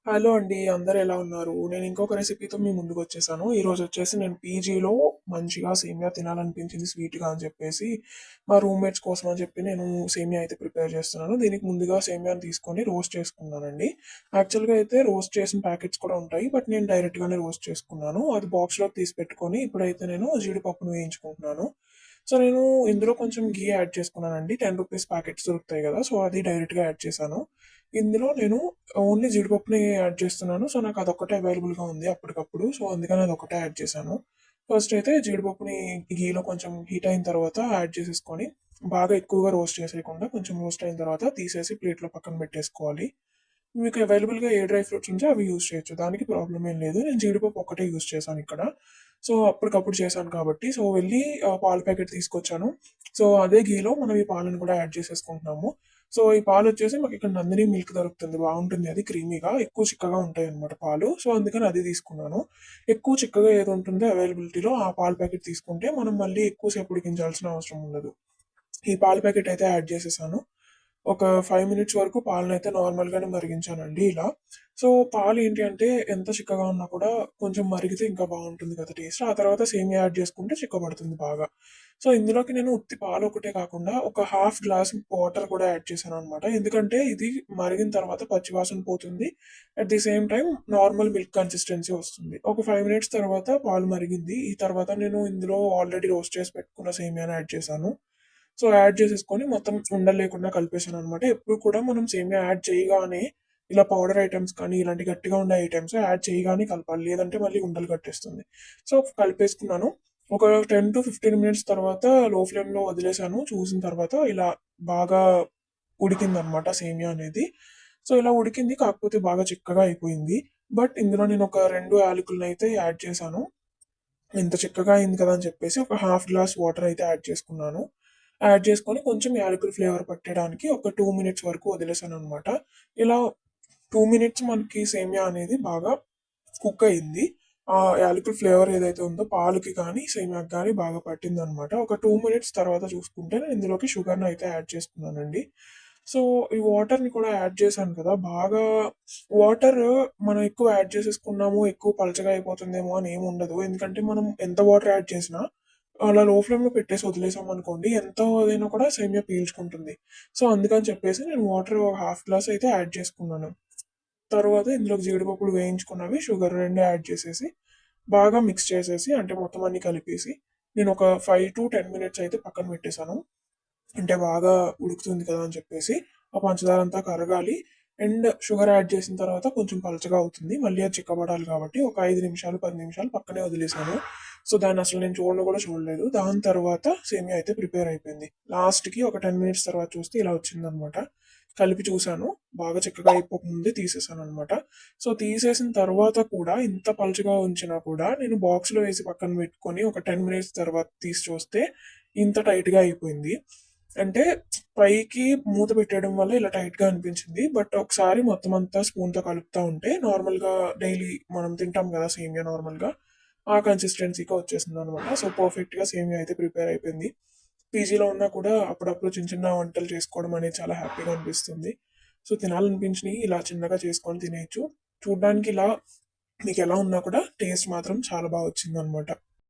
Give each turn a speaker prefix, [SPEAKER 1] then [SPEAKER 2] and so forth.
[SPEAKER 1] Hello అండి. అందరూ ఎలా ఉన్నారు? నేను ఇంకొక రెసిపీతో మీ ముందుకొచ్చేసాను. ఈరోజొచ్చేసి నేను పీజీలో మంచిగా సేమియా తినాలనిపించింది స్వీట్‌గా అని చెప్పేసి, మా రూమ్‌మేట్స్ కోసం అని చెప్పి నేను సేమియా అయితే ప్రిపేర్ చేస్తున్నాను. దీనికి ముందుగా సేమియాని తీసుకొని రోస్ట్ చేసుకున్నానండి. యాక్చువల్‌గా అయితే రోస్ట్ చేసిన ప్యాకెట్స్ కూడా ఉంటాయి. బట్ నేను డైరెక్ట్‌గానే రోస్ట్ చేసుకున్నాను. అది బాక్స్‌లోకి తీసి పెట్టుకొని ఇప్పుడైతే నేను జీడిపప్పును వేయించుకుంటున్నాను. సో, నేను ఇందులో కొంచెం ఘీ యాడ్ చేసుకున్నానండి. రూ. 10 ప్యాకెట్స్ దొరుకుతాయి కదా! సో, అది డైరెక్ట్‌గా యాడ్ చేశాను. ఇందులో నేను ఓన్లీ జీడిపప్పుని యాడ్ చేస్తున్నాను. సో, నాకు అదొక్కటే అవైలబుల్‌గా ఉంది అప్పటికప్పుడు. సో, అందుకని అదొక్కటే యాడ్ చేశాను. ఫస్ట్ అయితే జీడిపప్పుని ఘీలో కొంచెం హీట్ అయిన తర్వాత యాడ్ చేసేసుకొని, బాగా ఎక్కువగా రోస్ట్ చేసేయకుండా కొంచెం రోస్ట్ అయిన తర్వాత తీసేసి ప్లేట్‌లో పక్కన పెట్టేసుకోవాలి. మీకు అవైలబుల్‌గా ఏ డ్రై ఫ్రూట్స్ ఉంటే అవి యూజ్ చేయొచ్చు. దానికి ప్రాబ్లమ్ ఏం లేదు. నేను జీడిపప్పు ఒక్కటే యూజ్ చేశానిక్కడ. సో, అప్పటికప్పుడు చేశాను కాబట్టి, సో, వెళ్ళి పాల ప్యాకెట్ తీసుకొచ్చాను. సో, అదే ఘీలో మనం ఈ పాలను కూడా యాడ్ చేసేసుకుంటున్నాము. సో, ఈ పాలొచ్చేసి మాకిక్కడ నందిని మిల్క్ దొరుకుతుంది. బావుంటుంది అది క్రీమీగా. ఎక్కువ చిక్కగా ఉంటాయన్నమాట పాలు. సో, అందుకని అది తీసుకున్నాను. ఎక్కువ చిక్కగా ఏదుంటుందో అవైలబిలిటీలో ఆ పాల ప్యాకెట్ తీసుకుంటే మనం మళ్ళీ ఎక్కువ సేపు ఉడికించాల్సిన అవసరం ఉండదు. ఈ పాల ప్యాకెట్ అయితే యాడ్ చేసేసాను. ఒక 5 మినిట్స్ వరకు పాలనైతే నార్మల్‌గానే మరిగించానండి ఇలా. సో, పాలు ఏంటి అంటే ఎంత చిక్కగా ఉన్నా కూడా కొంచెం మరిగితే ఇంకా బావుంటుంది కదా టేస్ట్. ఆ తర్వాత సేమియా యాడ్ చేసుకుంటే చిక్కబడుతుంది బాగా. సో, ఇందులోకి నేను ఉత్తి పాలు ఒకటే కాకుండా ఒక హాఫ్ గ్లాస్ వాటర్ కూడా యాడ్ చేశాననమాట. ఎందుకంటే ఇది మరిగిన తర్వాత పచ్చి వాసన పోతుంది. At the same time normal milk consistency వస్తుంది. ఒక 5 మినిట్స్ తర్వాత పాలు మరిగింది. ఈ తర్వాత నేను ఇందులో ఆల్రెడీ రోస్ట్ చేసి పెట్టుకున్న సేమియాని యాడ్ చేశాను. సో, యాడ్ చేసేసుకొని మొత్తం ఉండలు లేకుండా కలిపేసాననమాట. ఎప్పుడు కూడా మనం సేమియా యాడ్ చేయగానే ఇలా పౌడర్ ఐటెమ్స్ కానీ, ఇలాంటి గట్టిగా ఉండే ఐటెమ్స్ యాడ్ చేయగానే కలపాలి. లేదంటే మళ్ళీ ఉండలు కట్టేస్తుంది. సో, కలిపేసుకున్నాను. ఒక 10-15 మినిట్స్ తర్వాత లో ఫ్లేమ్‌లో వదిలేసాను. చూసిన తర్వాత ఇలా బాగా ఉడికిందనమాట సేమియా అనేది. సో, ఇలా ఉడికింది. కాకపోతే బాగా చిక్కగా అయిపోయింది. బట్ ఇందులో నేను ఒక 2 యాలకులనైతే యాడ్ చేశాను. ఇంత చిక్కగా అయింది కదా అని చెప్పేసి ఒక హాఫ్ గ్లాస్ వాటర్ అయితే యాడ్ చేసుకున్నాను. యాడ్ చేసుకొని కొంచెం యాలకుల ఫ్లేవర్ పట్టడానికి ఒక 2 మినిట్స్ వరకు వదిలేసాననమాట. ఇలా 2 మినిట్స్ మనకి సేమియా అనేది బాగా కుక్ అయింది. ఆ యాలకుల ఫ్లేవర్ ఏదైతే ఉందో పాలుకి కానీ, సేమియాకి కానీ బాగా పట్టిందనమాట. ఒక 2 మినిట్స్ తర్వాత చూసుకుంటే నేను ఇందులోకి షుగర్‌ని అయితే యాడ్ చేసుకున్నానండి. సో, ఈ వాటర్‌ని కూడా యాడ్ చేశాను కదా! బాగా వాటర్ మనం ఎక్కువ యాడ్ చేసేసుకున్నాము, ఎక్కువ పలచగా అయిపోతుందేమో అని ఏమి ఉండదు. ఎందుకంటే మనం ఎంత వాటర్ యాడ్ చేసినా అలా లో ఫ్లేమ్‌లో పెట్టేసి వదిలేసామనుకోండి ఎంత అదైనా కూడా సేమియా పీల్చుకుంటుంది. సో, అందుకని చెప్పేసి నేను వాటర్ ఒక హాఫ్ గ్లాస్ అయితే యాడ్ చేసుకున్నాను. తరువాత ఇందులోకి జీడిపప్పులు వేయించుకున్నవి, షుగర్ 2 యాడ్ చేసేసి, బాగా మిక్స్ చేసేసి అంటే మొత్తం అన్నీ కలిపేసి, నేను ఒక 5-10 మినిట్స్ అయితే పక్కన పెట్టేసాను. అంటే బాగా ఉడుకుతుంది కదా అని చెప్పేసి, ఆ పంచదార అంతా కరగాలి. అండ్ షుగర్ యాడ్ చేసిన తర్వాత కొంచెం పలచగా అవుతుంది. మళ్ళీ అది చిక్కబడాలి కాబట్టి ఒక 5 నిమిషాలు, 10 నిమిషాలు పక్కనే వదిలేసాను. సో, దాన్ని అసలు నేను చూడను కూడా చూడలేదు. దాని తర్వాత సేమియా అయితే ప్రిపేర్ అయిపోయింది. లాస్ట్‌కి ఒక 10 మినిట్స్ తర్వాత చూస్తే ఇలా వచ్చిందనమాట. కలిపి చూసాను. బాగా చిక్కగా అయిపోకముందే తీసేసాననమాట. సో, తీసేసిన తర్వాత కూడా ఇంత పలుచగా ఉంచినా కూడా నేను బాక్స్‌లో వేసి పక్కన పెట్టుకొని ఒక 10 మినిట్స్ తర్వాత తీసి చూస్తే ఇంత టైట్‌గా అయిపోయింది. అంటే పైకి మూత పెట్టేయడం వల్ల ఇలా టైట్‌గా అనిపించింది. బట్ ఒకసారి మొత్తం అంతా స్పూన్‌తో కలుపుతా ఉంటే నార్మల్‌గా డైలీ మనం తింటాం కదా! సేమియా నార్మల్‌గా ఆ కన్సిస్టెన్సీ‌కి వచ్చేసిందనమాట. సో, పర్ఫెక్ట్‌గా సేమియా అయితే ప్రిపేర్ అయిపోయింది. పీజీలో ఉన్నా కూడా అప్పుడప్పుడు చిన్న చిన్న వంటలు చేసుకోవడం అనేది చాలా హ్యాపీగా అనిపిస్తుంది. సో, తినాలనిపించినయి ఇలా చిన్నగా చేసుకొని తినేయొచ్చు. చూడ్డానికి ఇలా మీకెలా ఉన్నా కూడా టేస్ట్ మాత్రం చాలా బా వచ్చిందనమాట.